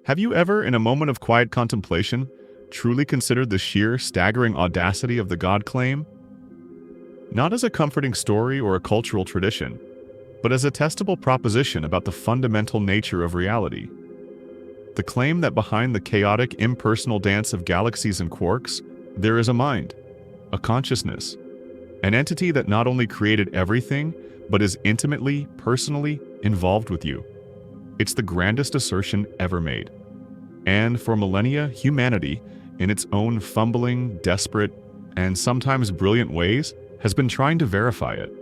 Have you ever, in a moment of quiet contemplation, truly considered the sheer, staggering audacity of the God claim? Not as a comforting story or a cultural tradition, but as a testable proposition about the fundamental nature of reality. The claim that behind the chaotic, impersonal dance of galaxies and quarks, there is a mind, a consciousness, an entity that not only created everything, but is intimately, personally involved with you. It's the grandest assertion ever made. And for millennia, humanity, in its own fumbling, desperate, and sometimes brilliant ways, has been trying to verify it.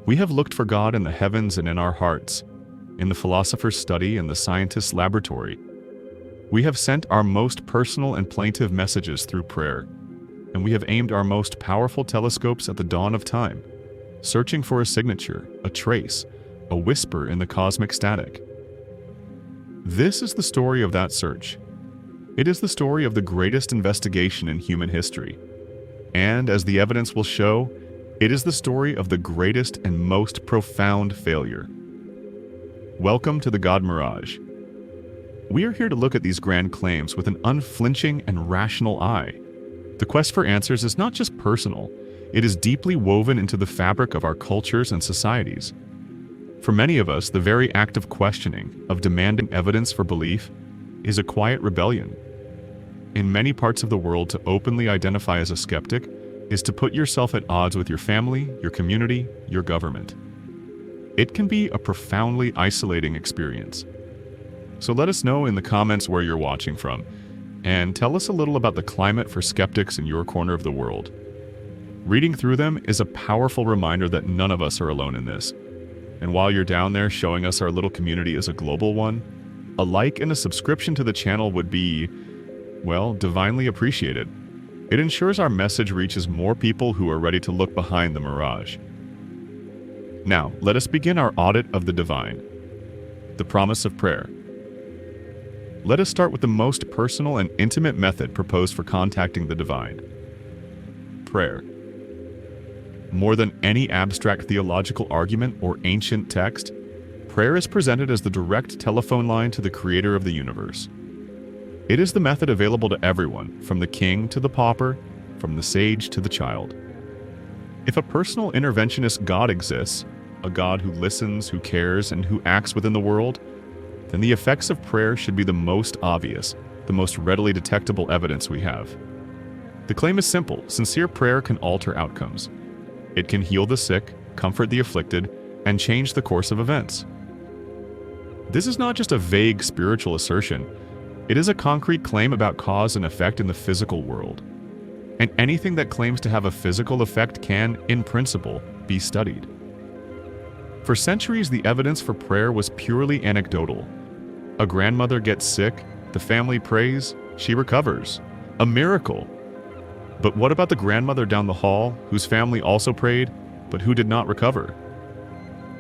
We have looked for God in the heavens and in our hearts, in the philosopher's study and the scientist's laboratory. We have sent our most personal and plaintive messages through prayer, and we have aimed our most powerful telescopes at the dawn of time, searching for a signature, a trace, a whisper in the cosmic static. This is the story of that search. It is the story of the greatest investigation in human history. And, as the evidence will show, it is the story of the greatest and most profound failure. Welcome to the God Mirage. We are here to look at these grand claims with an unflinching and rational eye. The quest for answers is not just personal, it is deeply woven into the fabric of our cultures and societies. For many of us, the very act of questioning, of demanding evidence for belief, is a quiet rebellion. In many parts of the world, to openly identify as a skeptic is to put yourself at odds with your family, your community, your government. It can be a profoundly isolating experience. So let us know in the comments where you're watching from, and tell us a little about the climate for skeptics in your corner of the world. Reading through them is a powerful reminder that none of us are alone in this. And while you're down there showing us our little community is a global one, a like and a subscription to the channel would be, well, divinely appreciated. It ensures our message reaches more people who are ready to look behind the mirage. Now, let us begin our audit of the divine. The promise of prayer. Let us start with the most personal and intimate method proposed for contacting the divine. Prayer. More than any abstract theological argument or ancient text, prayer is presented as the direct telephone line to the creator of the universe. It is the method available to everyone, from the king to the pauper, from the sage to the child. If a personal interventionist God exists, a God who listens, who cares, and who acts within the world, then the effects of prayer should be the most obvious, the most readily detectable evidence we have. The claim is simple: sincere prayer can alter outcomes. It can heal the sick, comfort the afflicted, and change the course of events. This is not just a vague spiritual assertion. It is a concrete claim about cause and effect in the physical world. And anything that claims to have a physical effect can, in principle, be studied. For centuries, the evidence for prayer was purely anecdotal. A grandmother gets sick, the family prays, she recovers. A miracle! But what about the grandmother down the hall, whose family also prayed, but who did not recover?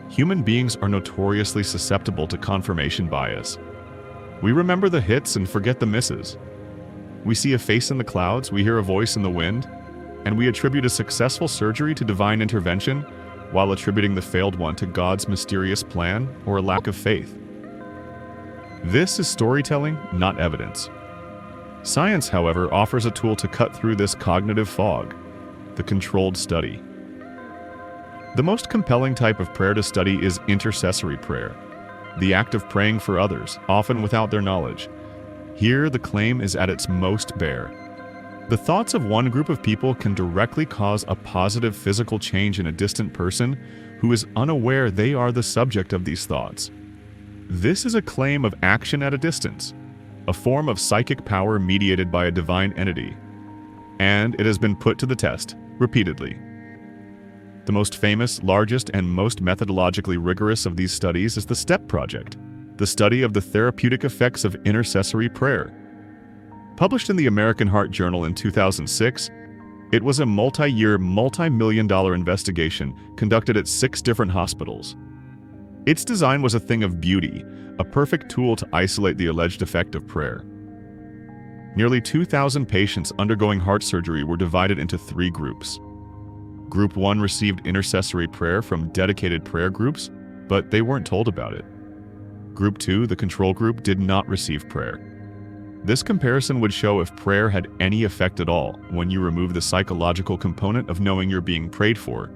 Human beings are notoriously susceptible to confirmation bias. We remember the hits and forget the misses. We see a face in the clouds, we hear a voice in the wind, and we attribute a successful surgery to divine intervention, while attributing the failed one to God's mysterious plan or a lack of faith. This is storytelling, not evidence. Science, however, offers a tool to cut through this cognitive fog: the controlled study. The most compelling type of prayer to study is intercessory prayer, the act of praying for others, often without their knowledge. Here, the claim is at its most bare. The thoughts of one group of people can directly cause a positive physical change in a distant person who is unaware they are the subject of these thoughts. This is a claim of action at a distance, a form of psychic power mediated by a divine entity, and it has been put to the test, repeatedly. The most famous, largest, and most methodologically rigorous of these studies is the STEP project, the study of the therapeutic effects of intercessory prayer. Published in the American Heart Journal in 2006, it was a multi-year, multi-million-dollar investigation conducted at 6 different hospitals. Its design was a thing of beauty, a perfect tool to isolate the alleged effect of prayer. Nearly 2,000 patients undergoing heart surgery were divided into 3 groups. Group 1 received intercessory prayer from dedicated prayer groups, but they weren't told about it. Group 2, the control group, did not receive prayer. This comparison would show if prayer had any effect at all when you remove the psychological component of knowing you're being prayed for.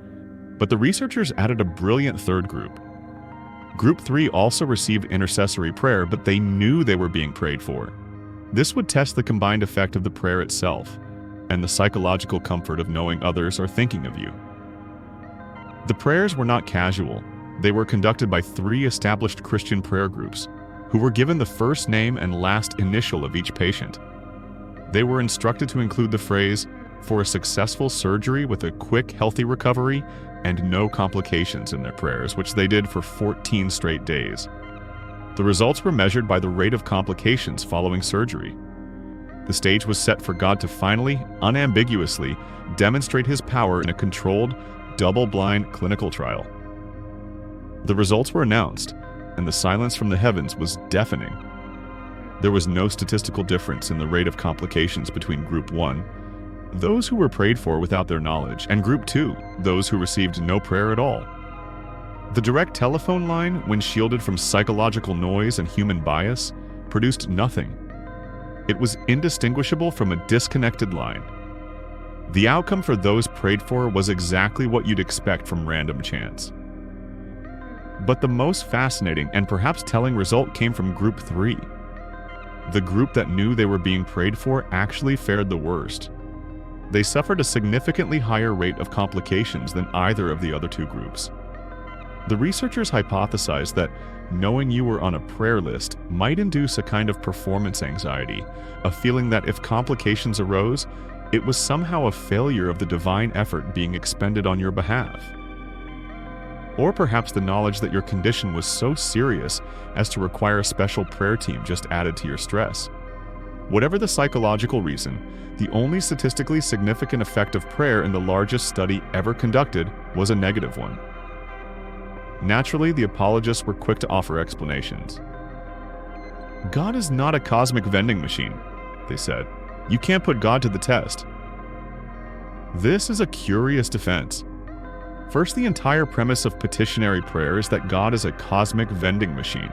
But the researchers added a brilliant third group. Group 3 also received intercessory prayer, but they knew they were being prayed for. This would test the combined effect of the prayer itself and the psychological comfort of knowing others are thinking of you. The prayers were not casual. They were conducted by 3 established Christian prayer groups who were given the first name and last initial of each patient. They were instructed to include the phrase, "for a successful surgery with a quick, healthy recovery and no complications" in their prayers, which they did for 14 straight days. The results were measured by the rate of complications following surgery. The stage was set for God to finally, unambiguously, demonstrate his power in a controlled, double-blind clinical trial. The results were announced, and the silence from the heavens was deafening. There was no statistical difference in the rate of complications between Group 1, those who were prayed for without their knowledge, and Group 2, those who received no prayer at all. The direct telephone line, when shielded from psychological noise and human bias, produced nothing. It was indistinguishable from a disconnected line. The outcome for those prayed for was exactly what you'd expect from random chance. But the most fascinating and perhaps telling result came from Group 3. The group that knew they were being prayed for actually fared the worst. They suffered a significantly higher rate of complications than either of the other 2 groups. The researchers hypothesized that knowing you were on a prayer list might induce a kind of performance anxiety, a feeling that if complications arose, it was somehow a failure of the divine effort being expended on your behalf. Or perhaps the knowledge that your condition was so serious as to require a special prayer team just added to your stress. Whatever the psychological reason, the only statistically significant effect of prayer in the largest study ever conducted was a negative one. Naturally, the apologists were quick to offer explanations. God is not a cosmic vending machine, they said. You can't put God to the test. This is a curious defense. First, the entire premise of petitionary prayer is that God is a cosmic vending machine,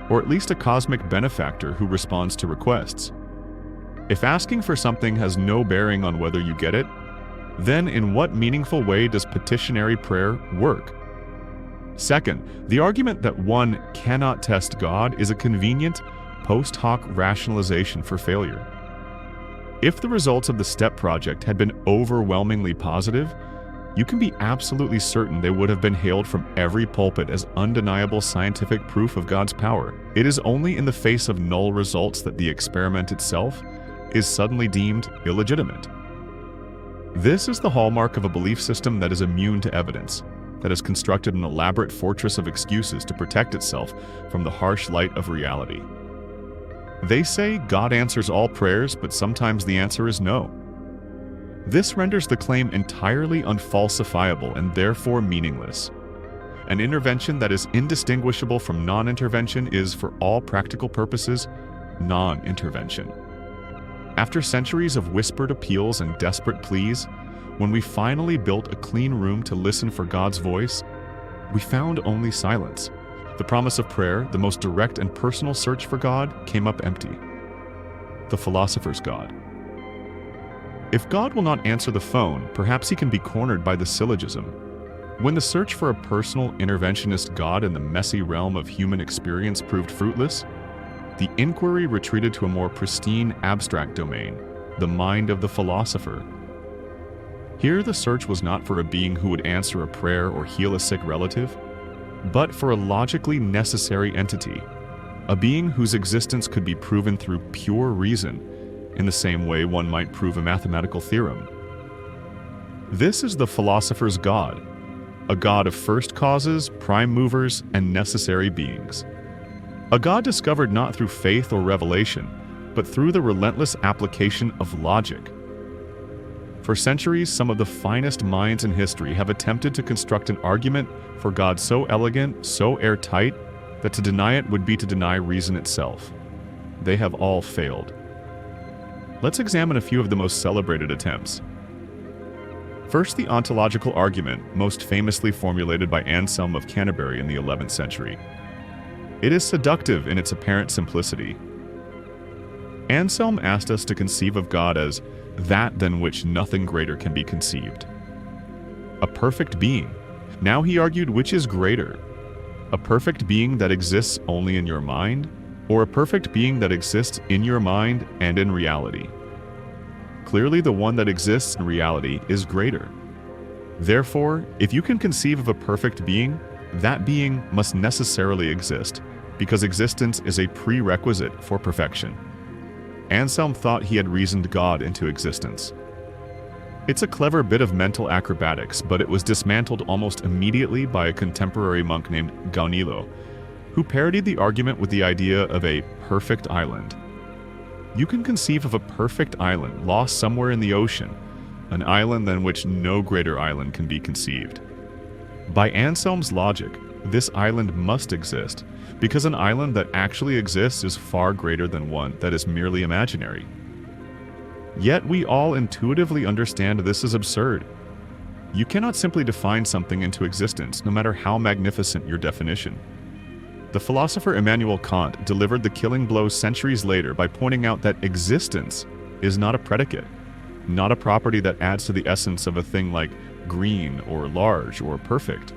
or at least a cosmic benefactor who responds to requests. If asking for something has no bearing on whether you get it, then in what meaningful way does petitionary prayer work? Second, the argument that one cannot test God is a convenient, post hoc rationalization for failure. If the results of the STEP project had been overwhelmingly positive, you can be absolutely certain they would have been hailed from every pulpit as undeniable scientific proof of God's power. It is only in the face of null results that the experiment itself is suddenly deemed illegitimate. This is the hallmark of a belief system that is immune to evidence, that has constructed an elaborate fortress of excuses to protect itself from the harsh light of reality. They say God answers all prayers, but sometimes the answer is no. This renders the claim entirely unfalsifiable and therefore meaningless. An intervention that is indistinguishable from non-intervention is, for all practical purposes, non-intervention. After centuries of whispered appeals and desperate pleas, when we finally built a clean room to listen for God's voice, we found only silence. The promise of prayer, the most direct and personal search for God, came up empty. The philosopher's God. If God will not answer the phone, perhaps he can be cornered by the syllogism. When the search for a personal interventionist God in the messy realm of human experience proved fruitless, the inquiry retreated to a more pristine, abstract domain, the mind of the philosopher. Here the search was not for a being who would answer a prayer or heal a sick relative, but for a logically necessary entity, a being whose existence could be proven through pure reason, in the same way one might prove a mathematical theorem. This is the philosopher's God, a God of first causes, prime movers, and necessary beings. A God discovered not through faith or revelation, but through the relentless application of logic. For centuries, some of the finest minds in history have attempted to construct an argument for God so elegant, so airtight, that to deny it would be to deny reason itself. They have all failed. Let's examine a few of the most celebrated attempts. First, the ontological argument, most famously formulated by Anselm of Canterbury in the 11th century. It is seductive in its apparent simplicity. Anselm asked us to conceive of God as that than which nothing greater can be conceived. A perfect being. Now he argued, which is greater? A perfect being that exists only in your mind, or a perfect being that exists in your mind and in reality? Clearly, the one that exists in reality is greater. Therefore, if you can conceive of a perfect being, that being must necessarily exist, because existence is a prerequisite for perfection. Anselm thought he had reasoned God into existence. It's a clever bit of mental acrobatics, but it was dismantled almost immediately by a contemporary monk named Gaunilo, who parodied the argument with the idea of a perfect island. You can conceive of a perfect island lost somewhere in the ocean, an island than which no greater island can be conceived. By Anselm's logic, this island must exist, because an island that actually exists is far greater than one that is merely imaginary. Yet we all intuitively understand this is absurd. You cannot simply define something into existence, no matter how magnificent your definition. The philosopher Immanuel Kant delivered the killing blow centuries later by pointing out that existence is not a predicate, not a property that adds to the essence of a thing like green or large or perfect.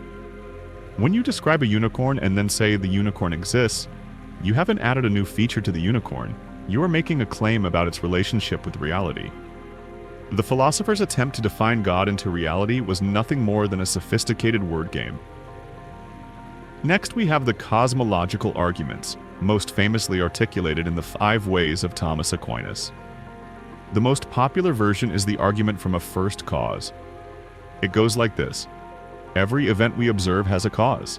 When you describe a unicorn and then say the unicorn exists, you haven't added a new feature to the unicorn. You are making a claim about its relationship with reality. The philosopher's attempt to define God into reality was nothing more than a sophisticated word game. Next, we have the cosmological arguments, most famously articulated in the 5 Ways of Thomas Aquinas. The most popular version is the argument from a first cause. It goes like this: every event we observe has a cause.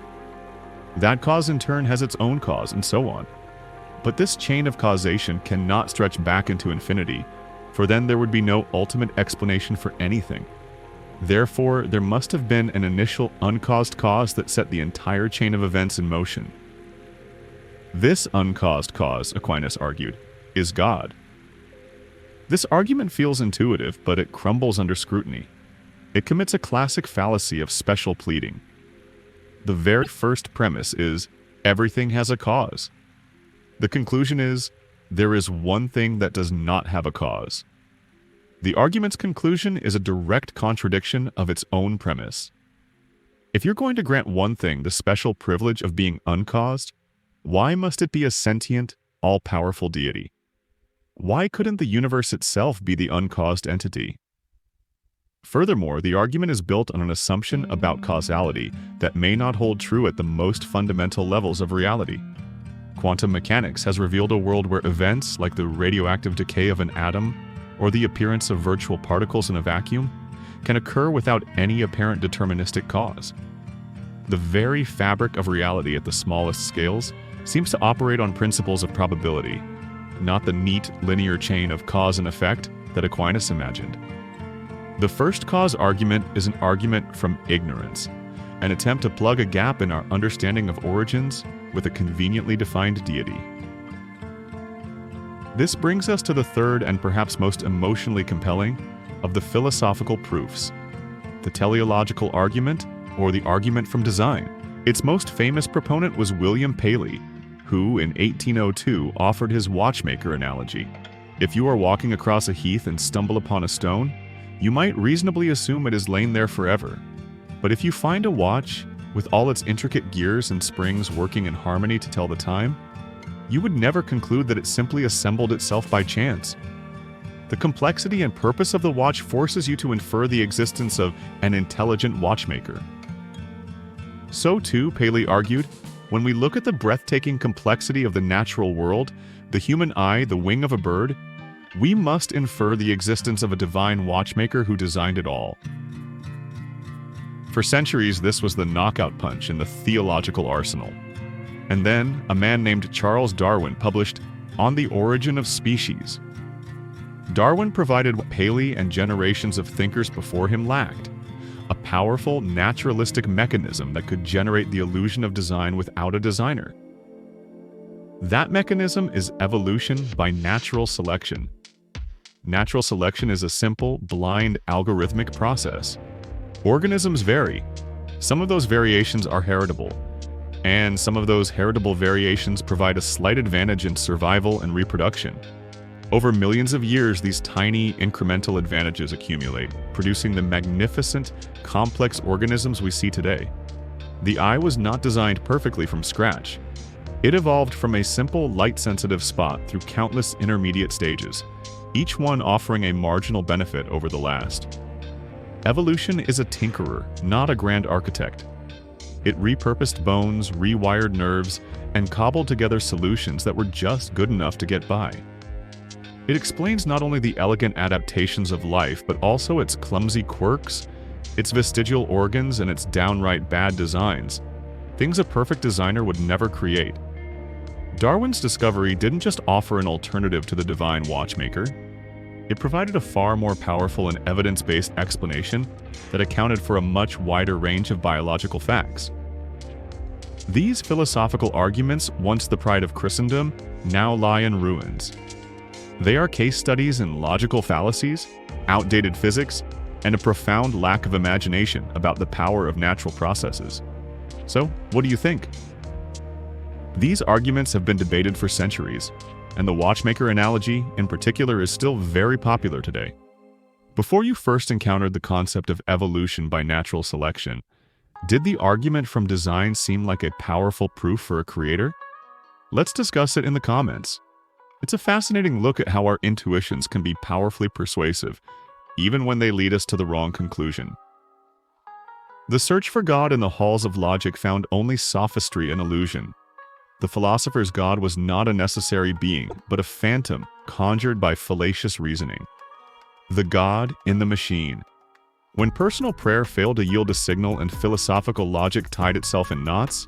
That cause in turn has its own cause, and so on. But this chain of causation cannot stretch back into infinity, for then there would be no ultimate explanation for anything. Therefore, there must have been an initial uncaused cause that set the entire chain of events in motion. This uncaused cause, Aquinas argued, is God. This argument feels intuitive, but it crumbles under scrutiny. It commits a classic fallacy of special pleading. The very first premise is, everything has a cause. The conclusion is, there is one thing that does not have a cause. The argument's conclusion is a direct contradiction of its own premise. If you're going to grant one thing the special privilege of being uncaused, why must it be a sentient, all-powerful deity? Why couldn't the universe itself be the uncaused entity? Furthermore, the argument is built on an assumption about causality that may not hold true at the most fundamental levels of reality. Quantum mechanics has revealed a world where events like the radioactive decay of an atom or the appearance of virtual particles in a vacuum can occur without any apparent deterministic cause. The very fabric of reality at the smallest scales seems to operate on principles of probability, not the neat linear chain of cause and effect that Aquinas imagined. The first cause argument is an argument from ignorance, an attempt to plug a gap in our understanding of origins with a conveniently defined deity. This brings us to the third and perhaps most emotionally compelling of the philosophical proofs, the teleological argument, or the argument from design. Its most famous proponent was William Paley, who in 1802 offered his watchmaker analogy. If you are walking across a heath and stumble upon a stone, you might reasonably assume it has lain there forever. But if you find a watch with all its intricate gears and springs working in harmony to tell the time, you would never conclude that it simply assembled itself by chance. The complexity and purpose of the watch forces you to infer the existence of an intelligent watchmaker. So too, Paley argued, when we look at the breathtaking complexity of the natural world, the human eye, the wing of a bird, we must infer the existence of a divine watchmaker who designed it all. For centuries, this was the knockout punch in the theological arsenal. And then, a man named Charles Darwin published On the Origin of Species. Darwin provided what Paley and generations of thinkers before him lacked: a powerful, naturalistic mechanism that could generate the illusion of design without a designer. That mechanism is evolution by natural selection. Natural selection is a simple, blind, algorithmic process. Organisms vary. Some of those variations are heritable. And some of those heritable variations provide a slight advantage in survival and reproduction. Over millions of years, these tiny, incremental advantages accumulate, producing the magnificent, complex organisms we see today. The eye was not designed perfectly from scratch. It evolved from a simple, light-sensitive spot through countless intermediate stages, each one offering a marginal benefit over the last. Evolution is a tinkerer, not a grand architect. It repurposed bones, rewired nerves, and cobbled together solutions that were just good enough to get by. It explains not only the elegant adaptations of life, but also its clumsy quirks, its vestigial organs, and its downright bad designs, things a perfect designer would never create. Darwin's discovery didn't just offer an alternative to the divine watchmaker. It provided a far more powerful and evidence-based explanation that accounted for a much wider range of biological facts. These philosophical arguments, once the pride of Christendom, now lie in ruins. They are case studies in logical fallacies, outdated physics, and a profound lack of imagination about the power of natural processes. So, what do you think? These arguments have been debated for centuries, and the watchmaker analogy, in particular, is still very popular today. Before you first encountered the concept of evolution by natural selection, did the argument from design seem like a powerful proof for a creator? Let's discuss it in the comments. It's a fascinating look at how our intuitions can be powerfully persuasive, even when they lead us to the wrong conclusion. The search for God in the halls of logic found only sophistry and illusion. The philosopher's God was not a necessary being, but a phantom conjured by fallacious reasoning. The God in the machine. When personal prayer failed to yield a signal and philosophical logic tied itself in knots,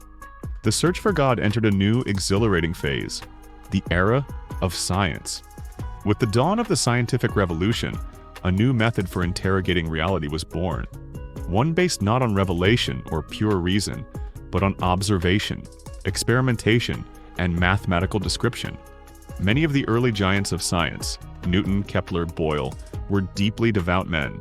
the search for God entered a new, exhilarating phase, the era of science. With the dawn of the scientific revolution, a new method for interrogating reality was born, one based not on revelation or pure reason, but on observation, experimentation, and mathematical description. Many of the early giants of science, Newton, Kepler, Boyle, were deeply devout men.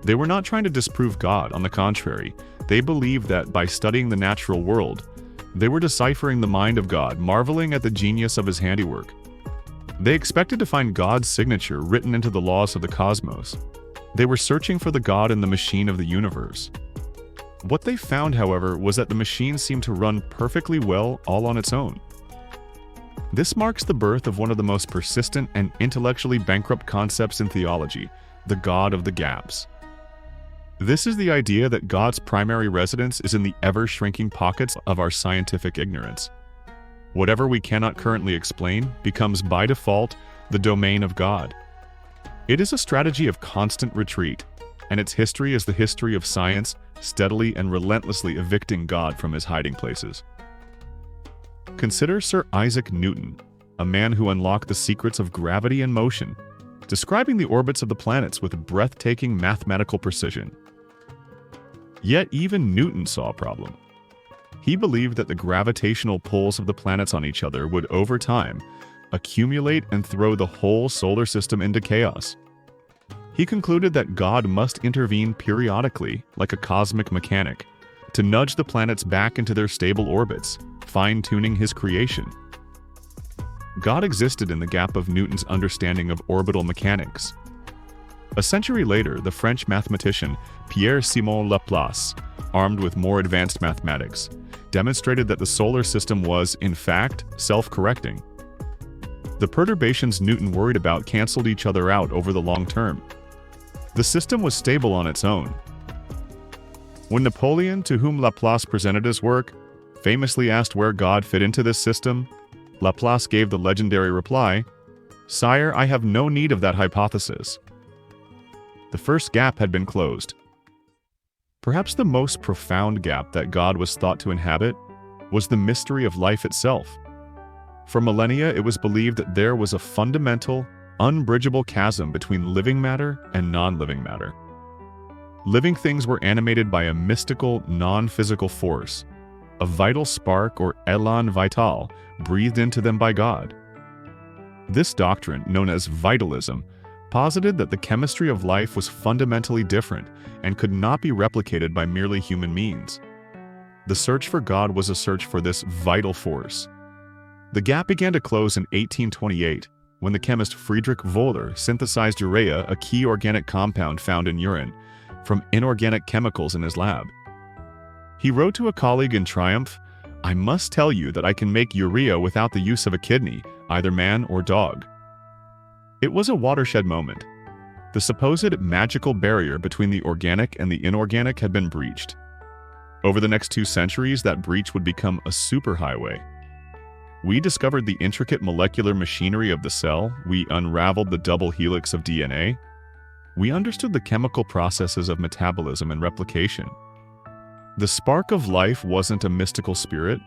They were not trying to disprove God, on the contrary, they believed that by studying the natural world, they were deciphering the mind of God, marveling at the genius of his handiwork. They expected to find God's signature written into the laws of the cosmos. They were searching for the God in the machine of the universe. What they found, however, was that the machine seemed to run perfectly well all on its own. This marks the birth of one of the most persistent and intellectually bankrupt concepts in theology, the God of the gaps. This is the idea that God's primary residence is in the ever-shrinking pockets of our scientific ignorance. Whatever we cannot currently explain becomes by default the domain of God. It is a strategy of constant retreat, and its history is the history of science steadily and relentlessly evicting God from his hiding places. Consider Sir Isaac Newton, a man who unlocked the secrets of gravity and motion, describing the orbits of the planets with breathtaking mathematical precision. Yet even Newton saw a problem. He believed that the gravitational pulls of the planets on each other would, over time, accumulate and throw the whole solar system into chaos. He concluded that God must intervene periodically, like a cosmic mechanic, to nudge the planets back into their stable orbits, fine-tuning his creation. God existed in the gap of Newton's understanding of orbital mechanics. A century later, the French mathematician Pierre-Simon Laplace, armed with more advanced mathematics, demonstrated that the solar system was, in fact, self-correcting. The perturbations Newton worried about canceled each other out over the long term. The system was stable on its own. When Napoleon, to whom Laplace presented his work, famously asked where God fit into this system, Laplace gave the legendary reply, "Sire, I have no need of that hypothesis." The first gap had been closed. Perhaps the most profound gap that God was thought to inhabit was the mystery of life itself. For millennia, it was believed that there was a fundamental, unbridgeable chasm between living matter and non-living matter. Living things were animated by a mystical, non-physical force, a vital spark or élan vital breathed into them by God. This doctrine, known as vitalism, posited that the chemistry of life was fundamentally different and could not be replicated by merely human means. The search for God was a search for this vital force. The gap began to close in 1828 when the chemist Friedrich Wöhler synthesized urea, a key organic compound found in urine, from inorganic chemicals in his lab. He wrote to a colleague in triumph, "I must tell you that I can make urea without the use of a kidney, either man or dog." It was a watershed moment. The supposed magical barrier between the organic and the inorganic had been breached. Over the next 2 centuries, that breach would become a superhighway. We discovered the intricate molecular machinery of the cell, we unraveled the double helix of DNA, we understood the chemical processes of metabolism and replication. The spark of life wasn't a mystical spirit,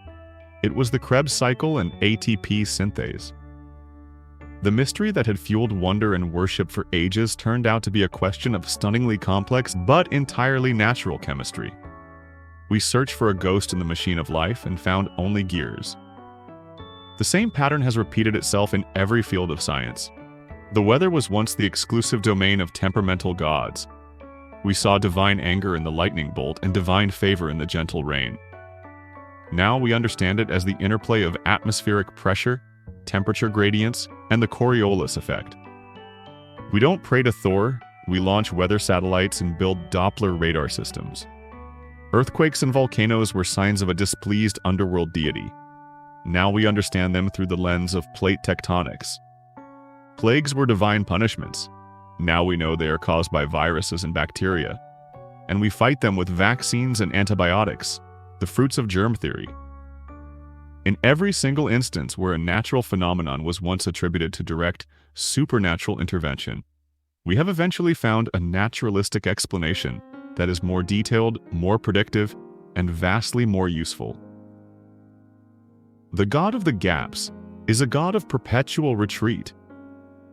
it was the Krebs cycle and ATP synthase. The mystery that had fueled wonder and worship for ages turned out to be a question of stunningly complex but entirely natural chemistry. We searched for a ghost in the machine of life and found only gears. The same pattern has repeated itself in every field of science. The weather was once the exclusive domain of temperamental gods. We saw divine anger in the lightning bolt and divine favor in the gentle rain. Now we understand it as the interplay of atmospheric pressure, temperature gradients, and the Coriolis effect. We don't pray to Thor, we launch weather satellites and build Doppler radar systems. Earthquakes and volcanoes were signs of a displeased underworld deity. Now we understand them through the lens of plate tectonics. Plagues were divine punishments. Now we know they are caused by viruses and bacteria. And we fight them with vaccines and antibiotics, the fruits of germ theory. In every single instance where a natural phenomenon was once attributed to direct, supernatural intervention, we have eventually found a naturalistic explanation that is more detailed, more predictive, and vastly more useful. The God of the gaps is a God of perpetual retreat.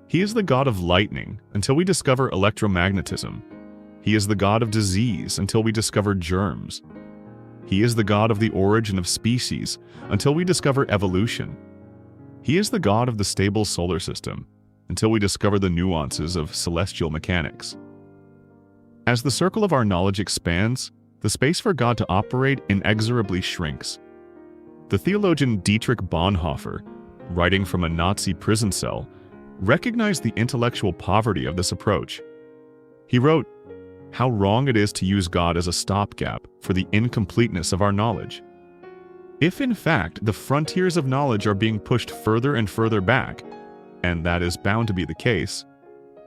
He is the God of lightning until we discover electromagnetism. He is the God of disease until we discover germs. He is the God of the origin of species until we discover evolution. He is the God of the stable solar system until we discover the nuances of celestial mechanics. As the circle of our knowledge expands, the space for God to operate inexorably shrinks. The theologian Dietrich Bonhoeffer, writing from a Nazi prison cell, recognized the intellectual poverty of this approach. He wrote, "How wrong it is to use God as a stopgap for the incompleteness of our knowledge. If in fact the frontiers of knowledge are being pushed further and further back, and that is bound to be the case,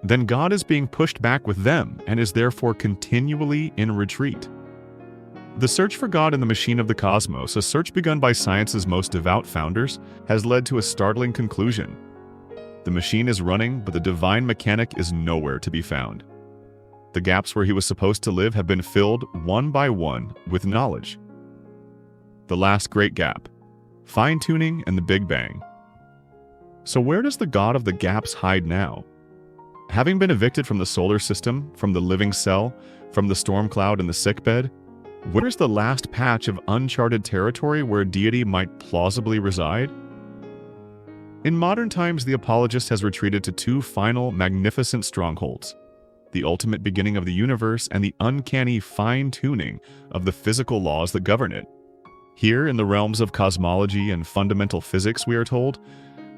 then God is being pushed back with them and is therefore continually in retreat." The search for God in the machine of the cosmos, a search begun by science's most devout founders, has led to a startling conclusion. The machine is running, but the divine mechanic is nowhere to be found. The gaps where he was supposed to live have been filled, one by one, with knowledge. The last great gap: fine-tuning and the Big Bang. So where does the God of the gaps hide now? Having been evicted from the solar system, from the living cell, from the storm cloud and the sickbed, where's the last patch of uncharted territory where deity might plausibly reside? In modern times, the apologist has retreated to 2 final, magnificent strongholds: the ultimate beginning of the universe and the uncanny fine-tuning of the physical laws that govern it. Here, in the realms of cosmology and fundamental physics, we are told,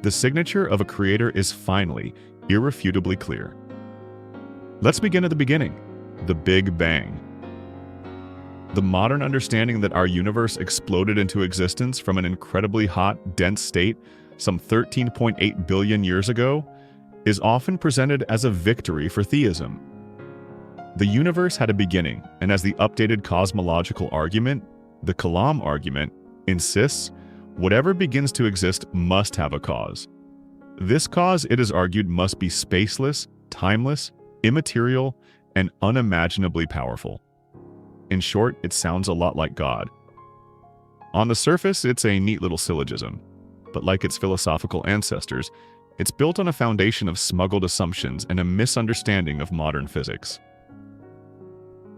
the signature of a creator is finally, irrefutably clear. Let's begin at the beginning, the Big Bang. The modern understanding that our universe exploded into existence from an incredibly hot, dense state some 13.8 billion years ago is often presented as a victory for theism. The universe had a beginning, and as the updated cosmological argument, the Kalam argument, insists, whatever begins to exist must have a cause. This cause, it is argued, must be spaceless, timeless, immaterial, and unimaginably powerful. In short, it sounds a lot like God. On the surface, it's a neat little syllogism, but like its philosophical ancestors, it's built on a foundation of smuggled assumptions and a misunderstanding of modern physics.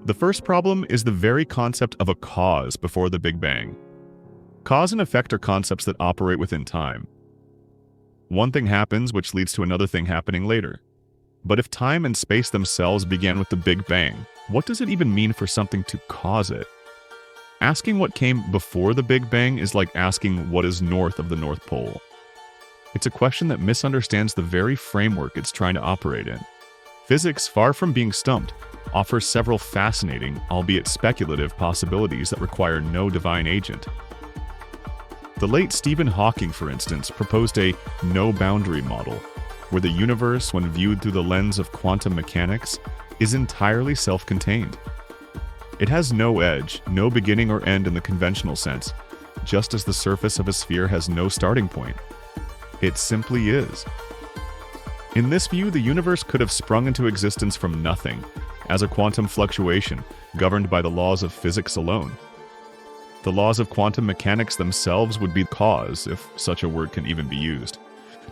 The first problem is the very concept of a cause before the Big Bang. Cause and effect are concepts that operate within time. One thing happens which leads to another thing happening later. But if time and space themselves began with the Big Bang, what does it even mean for something to cause it? Asking what came before the Big Bang is like asking what is north of the North Pole. It's a question that misunderstands the very framework it's trying to operate in. Physics, far from being stumped, offers several fascinating, albeit speculative, possibilities that require no divine agent. The late Stephen Hawking, for instance, proposed a no-boundary model, where the universe, when viewed through the lens of quantum mechanics, is entirely self-contained. It has no edge, no beginning or end in the conventional sense, just as the surface of a sphere has no starting point. It simply is. In this view, the universe could have sprung into existence from nothing, as a quantum fluctuation, governed by the laws of physics alone. The laws of quantum mechanics themselves would be cause, if such a word can even be used.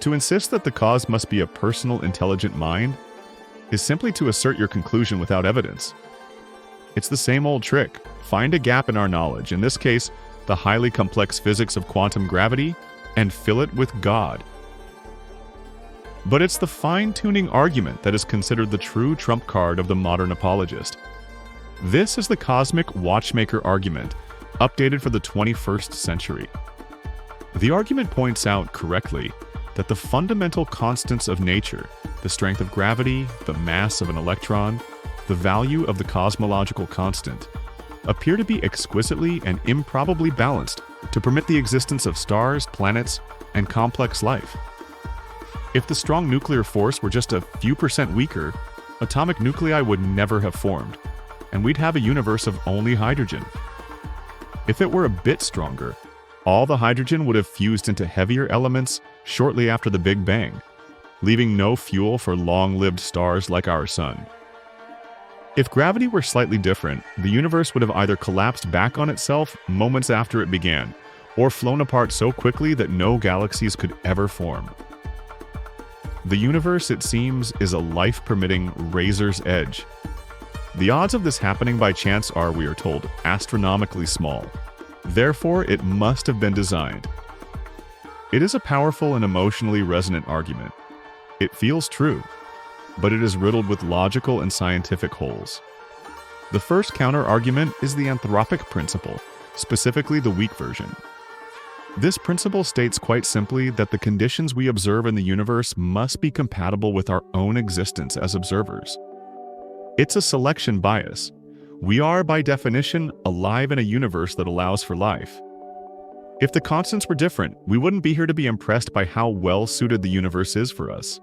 To insist that the cause must be a personal, intelligent mind is simply to assert your conclusion without evidence. It's the same old trick. Find a gap in our knowledge, in this case, the highly complex physics of quantum gravity, and fill it with God. But it's the fine-tuning argument that is considered the true trump card of the modern apologist. This is the cosmic watchmaker argument, updated for the 21st century. The argument points out correctly that the fundamental constants of nature, the strength of gravity, the mass of an electron, the value of the cosmological constant, appear to be exquisitely and improbably balanced to permit the existence of stars, planets, and complex life. If the strong nuclear force were just a few percent weaker, atomic nuclei would never have formed, and we'd have a universe of only hydrogen. If it were a bit stronger, all the hydrogen would have fused into heavier elements shortly after the Big Bang, leaving no fuel for long-lived stars like our Sun. If gravity were slightly different, the universe would have either collapsed back on itself moments after it began, or flown apart so quickly that no galaxies could ever form. The universe, it seems, is a life-permitting razor's edge. The odds of this happening by chance are, we are told, astronomically small. Therefore, it must have been designed. It is a powerful and emotionally resonant argument. It feels true, but it is riddled with logical and scientific holes. The first counter-argument is the anthropic principle, specifically the weak version. This principle states quite simply that the conditions we observe in the universe must be compatible with our own existence as observers. It's a selection bias. We are, by definition, alive in a universe that allows for life. If the constants were different, we wouldn't be here to be impressed by how well-suited the universe is for us.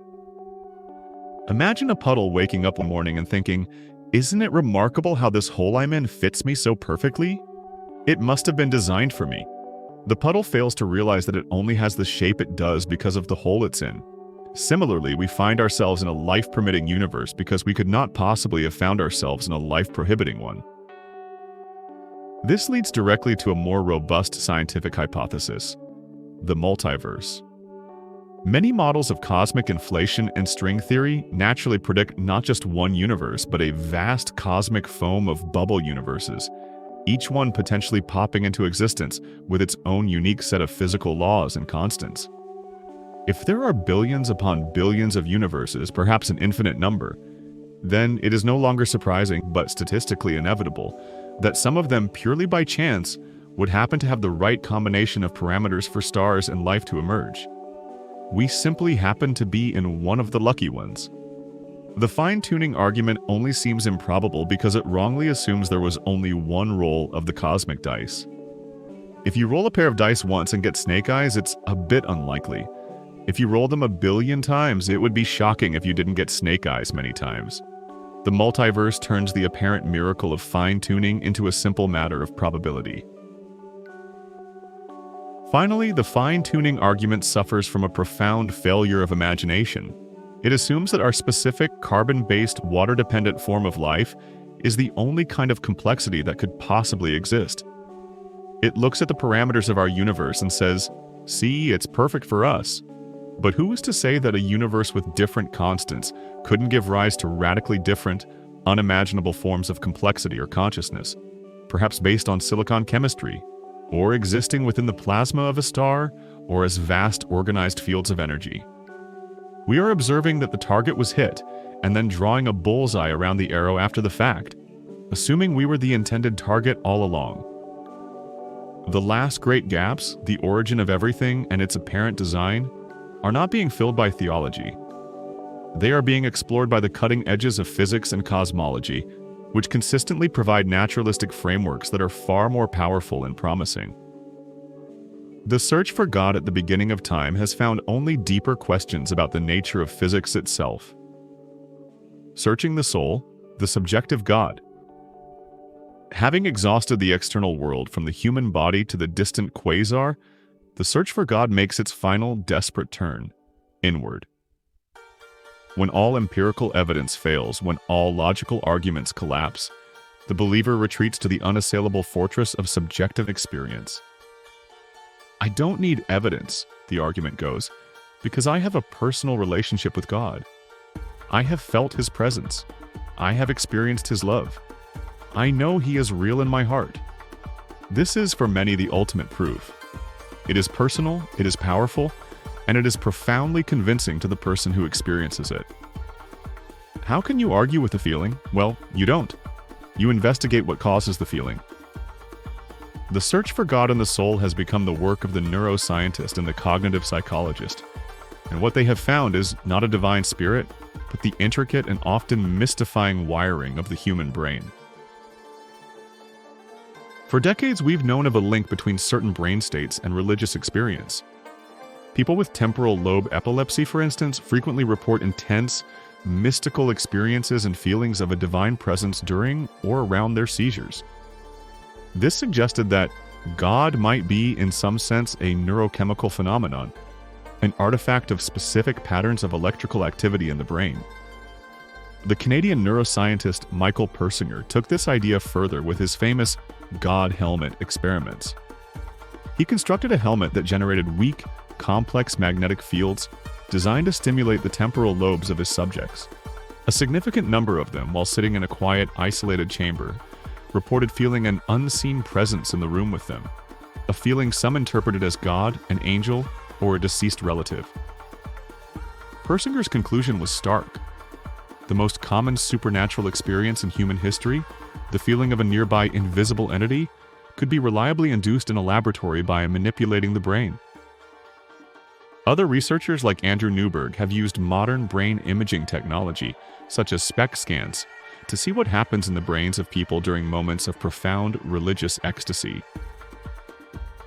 Imagine a puddle waking up one morning and thinking, "Isn't it remarkable how this hole I'm in fits me so perfectly? It must have been designed for me." The puddle fails to realize that it only has the shape it does because of the hole it's in. Similarly, we find ourselves in a life-permitting universe because we could not possibly have found ourselves in a life-prohibiting one. This leads directly to a more robust scientific hypothesis: the multiverse. Many models of cosmic inflation and string theory naturally predict not just one universe, but a vast cosmic foam of bubble universes, each one potentially popping into existence with its own unique set of physical laws and constants. If there are billions upon billions of universes, perhaps an infinite number, then it is no longer surprising, but statistically inevitable, that some of them, purely by chance, would happen to have the right combination of parameters for stars and life to emerge. We simply happen to be in one of the lucky ones. The fine-tuning argument only seems improbable because it wrongly assumes there was only one roll of the cosmic dice. If you roll a pair of dice once and get snake eyes, it's a bit unlikely. If you roll them a billion times, it would be shocking if you didn't get snake eyes many times. The multiverse turns the apparent miracle of fine-tuning into a simple matter of probability. Finally, the fine-tuning argument suffers from a profound failure of imagination. It assumes that our specific carbon-based, water-dependent form of life is the only kind of complexity that could possibly exist. It looks at the parameters of our universe and says, "See, it's perfect for us." But who is to say that a universe with different constants couldn't give rise to radically different, unimaginable forms of complexity or consciousness, perhaps based on silicon chemistry, or existing within the plasma of a star, or as vast organized fields of energy? We are observing that the target was hit, and then drawing a bullseye around the arrow after the fact, assuming we were the intended target all along. The last great gaps, the origin of everything and its apparent design, are not being filled by theology. They are being explored by the cutting edges of physics and cosmology, which consistently provide naturalistic frameworks that are far more powerful and promising. The search for God at the beginning of time has found only deeper questions about the nature of physics itself. Searching the soul, the subjective God. Having exhausted the external world from the human body to the distant quasar, the search for God makes its final desperate turn inward. When all empirical evidence fails, when all logical arguments collapse, the believer retreats to the unassailable fortress of subjective experience. I don't need evidence, the argument goes, because I have a personal relationship with God. I have felt His presence. I have experienced His love. I know He is real in my heart. This is, for many, the ultimate proof. It is personal, it is powerful, and it is profoundly convincing to the person who experiences it. How can you argue with a feeling? Well, you don't. You investigate what causes the feeling. The search for God in the soul has become the work of the neuroscientist and the cognitive psychologist. And what they have found is not a divine spirit, but the intricate and often mystifying wiring of the human brain. For decades, we've known of a link between certain brain states and religious experience. People with temporal lobe epilepsy, for instance, frequently report intense, mystical experiences and feelings of a divine presence during or around their seizures. This suggested that God might be, in some sense, a neurochemical phenomenon, an artifact of specific patterns of electrical activity in the brain. The Canadian neuroscientist Michael Persinger took this idea further with his famous God helmet experiments. He constructed a helmet that generated weak, complex magnetic fields designed to stimulate the temporal lobes of his subjects. A significant number of them, while sitting in a quiet, isolated chamber, reported feeling an unseen presence in the room with them, a feeling some interpreted as God, an angel, or a deceased relative. Persinger's conclusion was stark. The most common supernatural experience in human history, the feeling of a nearby invisible entity, could be reliably induced in a laboratory by manipulating the brain. Other researchers like Andrew Newberg have used modern brain imaging technology, such as SPECT scans, to see what happens in the brains of people during moments of profound religious ecstasy.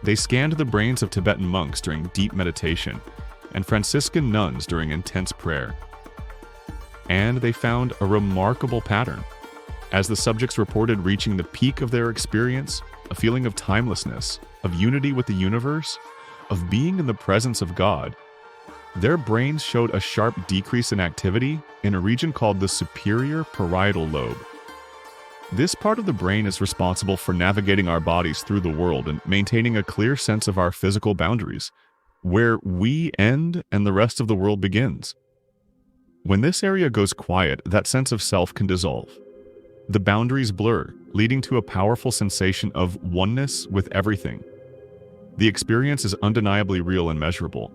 They scanned the brains of Tibetan monks during deep meditation and Franciscan nuns during intense prayer. And they found a remarkable pattern. As the subjects reported reaching the peak of their experience, a feeling of timelessness, of unity with the universe, of being in the presence of God, their brains showed a sharp decrease in activity in a region called the superior parietal lobe. This part of the brain is responsible for navigating our bodies through the world and maintaining a clear sense of our physical boundaries, where we end and the rest of the world begins. When this area goes quiet, that sense of self can dissolve. The boundaries blur, leading to a powerful sensation of oneness with everything. The experience is undeniably real and measurable,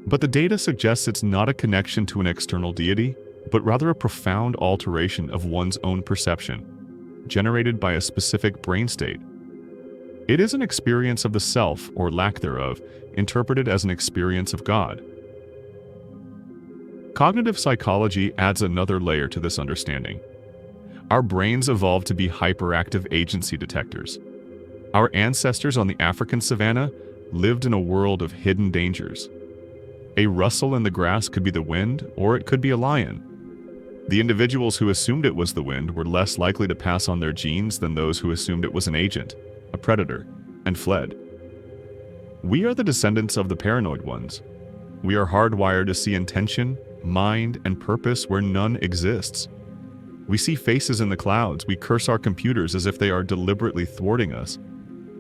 but the data suggests it's not a connection to an external deity, but rather a profound alteration of one's own perception, generated by a specific brain state. It is an experience of the self, or lack thereof, interpreted as an experience of God. Cognitive psychology adds another layer to this understanding. Our brains evolved to be hyperactive agency detectors. Our ancestors on the African savanna lived in a world of hidden dangers. A rustle in the grass could be the wind, or it could be a lion. The individuals who assumed it was the wind were less likely to pass on their genes than those who assumed it was an agent, a predator, and fled. We are the descendants of the paranoid ones. We are hardwired to see intention, mind, and purpose where none exists. We see faces in the clouds, we curse our computers as if they are deliberately thwarting us,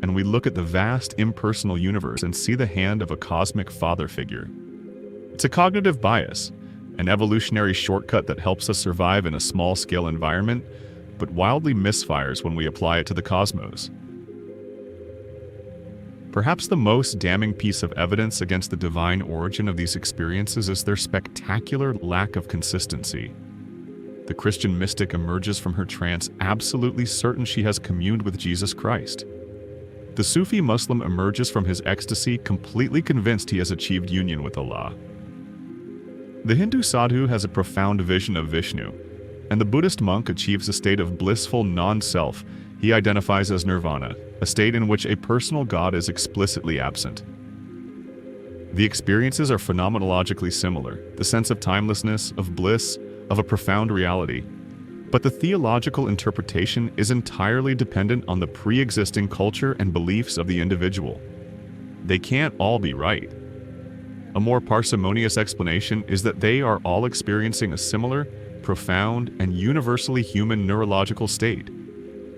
and we look at the vast impersonal universe and see the hand of a cosmic father figure. It's a cognitive bias, an evolutionary shortcut that helps us survive in a small-scale environment, but wildly misfires when we apply it to the cosmos. Perhaps the most damning piece of evidence against the divine origin of these experiences is their spectacular lack of consistency. The Christian mystic emerges from her trance absolutely certain she has communed with Jesus Christ. The Sufi Muslim emerges from his ecstasy completely convinced he has achieved union with Allah. The Hindu sadhu has a profound vision of Vishnu, and the Buddhist monk achieves a state of blissful non-self he identifies as nirvana, a state in which a personal God is explicitly absent. The experiences are phenomenologically similar, the sense of timelessness, of bliss, of a profound reality. But the theological interpretation is entirely dependent on the pre-existing culture and beliefs of the individual. They can't all be right. A more parsimonious explanation is that they are all experiencing a similar, profound, and universally human neurological state,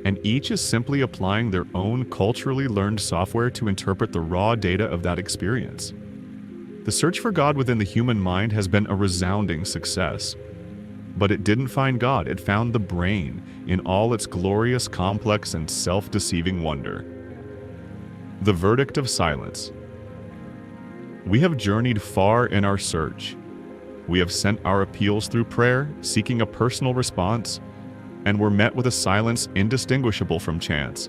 and each is simply applying their own culturally learned software to interpret the raw data of that experience. The search for God within the human mind has been a resounding success. But it didn't find God, it found the brain in all its glorious, complex, and self-deceiving wonder. The verdict of silence. We have journeyed far in our search. We have sent our appeals through prayer, seeking a personal response, and were met with a silence indistinguishable from chance.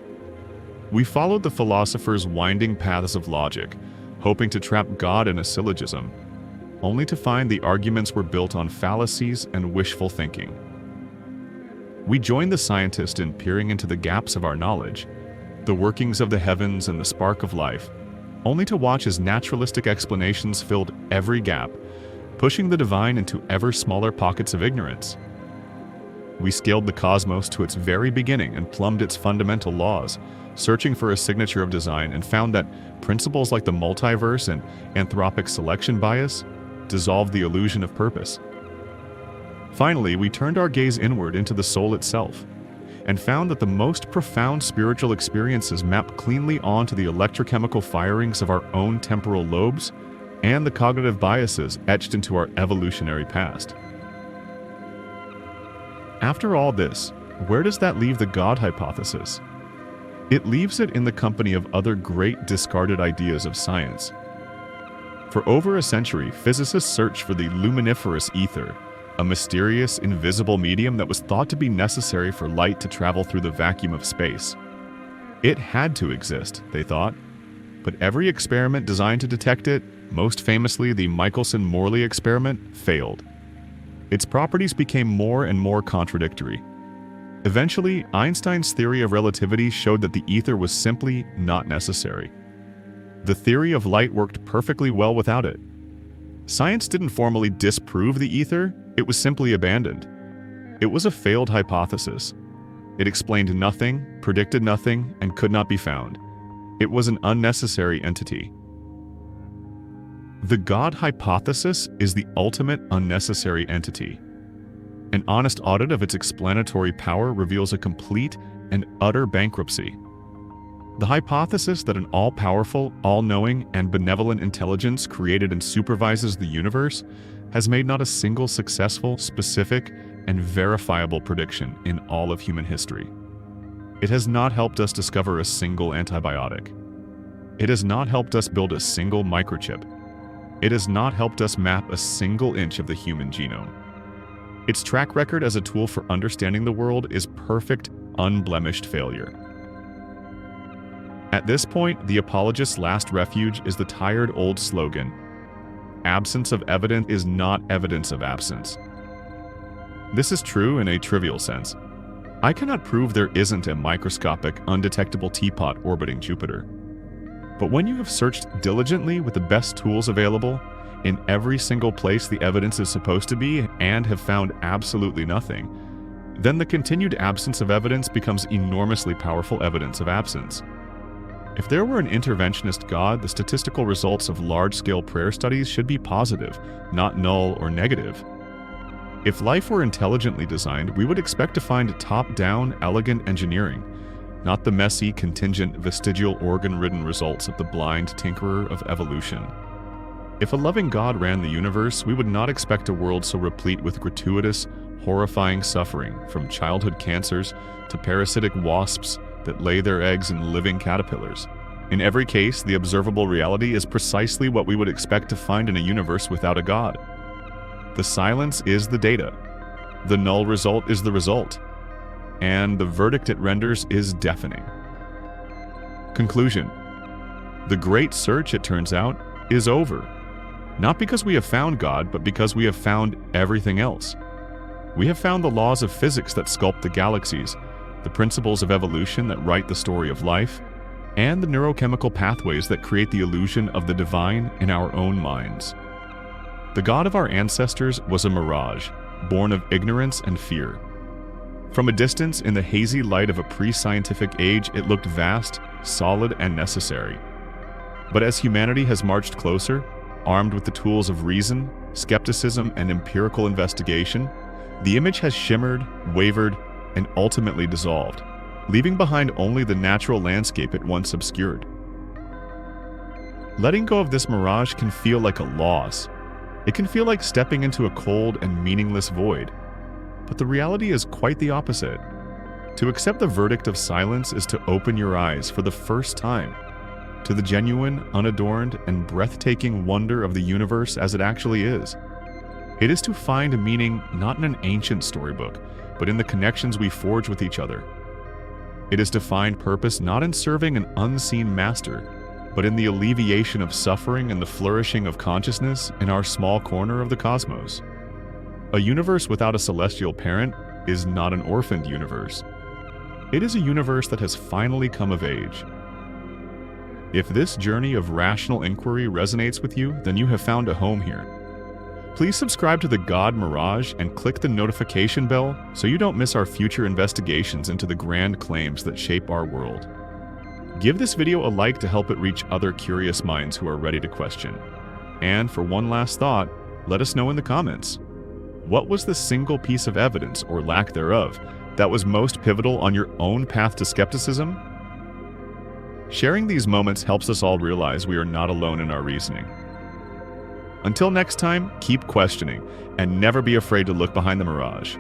We followed the philosopher's winding paths of logic, hoping to trap God in a syllogism, only to find the arguments were built on fallacies and wishful thinking. We joined the scientist in peering into the gaps of our knowledge, the workings of the heavens and the spark of life, only to watch as naturalistic explanations filled every gap, pushing the divine into ever smaller pockets of ignorance. We scaled the cosmos to its very beginning and plumbed its fundamental laws, searching for a signature of design, and found that principles like the multiverse and anthropic selection bias dissolved the illusion of purpose. Finally, we turned our gaze inward into the soul itself, and found that the most profound spiritual experiences map cleanly onto the electrochemical firings of our own temporal lobes and the cognitive biases etched into our evolutionary past. After all this, where does that leave the God hypothesis? It leaves it in the company of other great discarded ideas of science. For over a century, physicists searched for the luminiferous ether, a mysterious, invisible medium that was thought to be necessary for light to travel through the vacuum of space. It had to exist, they thought, but every experiment designed to detect it, most famously the Michelson-Morley experiment, failed. Its properties became more and more contradictory. Eventually, Einstein's theory of relativity showed that the ether was simply not necessary. The theory of light worked perfectly well without it. Science didn't formally disprove the ether, it was simply abandoned. It was a failed hypothesis. It explained nothing, predicted nothing, and could not be found. It was an unnecessary entity. The God hypothesis is the ultimate unnecessary entity. An honest audit of its explanatory power reveals a complete and utter bankruptcy. The hypothesis that an all-powerful, all-knowing, and benevolent intelligence created and supervises the universe has made not a single successful, specific, and verifiable prediction in all of human history. It has not helped us discover a single antibiotic. It has not helped us build a single microchip. It has not helped us map a single inch of the human genome. Its track record as a tool for understanding the world is perfect, unblemished failure. At this point, the apologist's last refuge is the tired old slogan, "Absence of evidence is not evidence of absence." This is true in a trivial sense. I cannot prove there isn't a microscopic, undetectable teapot orbiting Jupiter. But when you have searched diligently with the best tools available, in every single place the evidence is supposed to be, and have found absolutely nothing, then the continued absence of evidence becomes enormously powerful evidence of absence. If there were an interventionist God, the statistical results of large-scale prayer studies should be positive, not null or negative. If life were intelligently designed, we would expect to find top-down, elegant engineering, not the messy, contingent, vestigial, organ-ridden results of the blind tinkerer of evolution. If a loving God ran the universe, we would not expect a world so replete with gratuitous, horrifying suffering, from childhood cancers to parasitic wasps that lay their eggs in living caterpillars. In every case, the observable reality is precisely what we would expect to find in a universe without a God. The silence is the data. The null result is the result. And the verdict it renders is deafening. Conclusion: the great search, it turns out, is over. Not because we have found God, but because we have found everything else. We have found the laws of physics that sculpt the galaxies, the principles of evolution that write the story of life, and the neurochemical pathways that create the illusion of the divine in our own minds. The God of our ancestors was a mirage, born of ignorance and fear. From a distance, in the hazy light of a pre-scientific age, it looked vast, solid, and necessary. But as humanity has marched closer, armed with the tools of reason, skepticism, and empirical investigation, the image has shimmered, wavered, and ultimately dissolved, leaving behind only the natural landscape it once obscured. Letting go of this mirage can feel like a loss. It can feel like stepping into a cold and meaningless void. But the reality is quite the opposite. To accept the verdict of silence is to open your eyes for the first time to the genuine, unadorned, and breathtaking wonder of the universe as it actually is. It is to find a meaning not in an ancient storybook, but in the connections we forge with each other. It is to find purpose not in serving an unseen master, but in the alleviation of suffering and the flourishing of consciousness in our small corner of the cosmos. A universe without a celestial parent is not an orphaned universe. It is a universe that has finally come of age. If this journey of rational inquiry resonates with you, then you have found a home here. Please subscribe to the God Mirage and click the notification bell so you don't miss our future investigations into the grand claims that shape our world. Give this video a like to help it reach other curious minds who are ready to question. And for one last thought, let us know in the comments. What was the single piece of evidence, or lack thereof, that was most pivotal on your own path to skepticism? Sharing these moments helps us all realize we are not alone in our reasoning. Until next time, keep questioning, and never be afraid to look behind the mirage.